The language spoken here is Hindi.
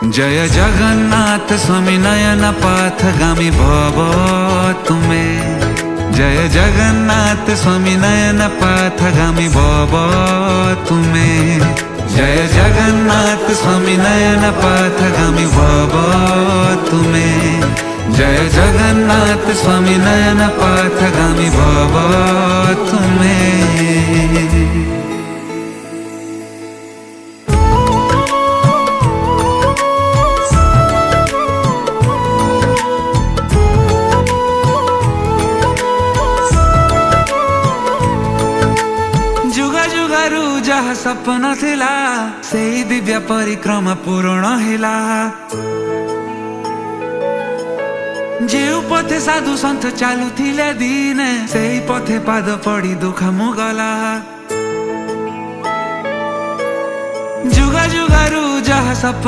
जय जगन्नाथ स्वामी नयन पथगामी भव तुमे। जय जगन्नाथ स्वामी नयन पथगामी भव तुमे। जय जगन्नाथ स्वामी नयन पथगामी भव तुमे। जय जगन्नाथ स्वामी नयन पथगामी भव तुमे। जहा सपन थिला सेही दिव्य परिक्रमा पूर्ण हिला। जेउ पथे साधु सन्थ चालू थिले दिने सेही पथे पाद पड़ी दुख मुगला। जुगा जुगारू जहा सपन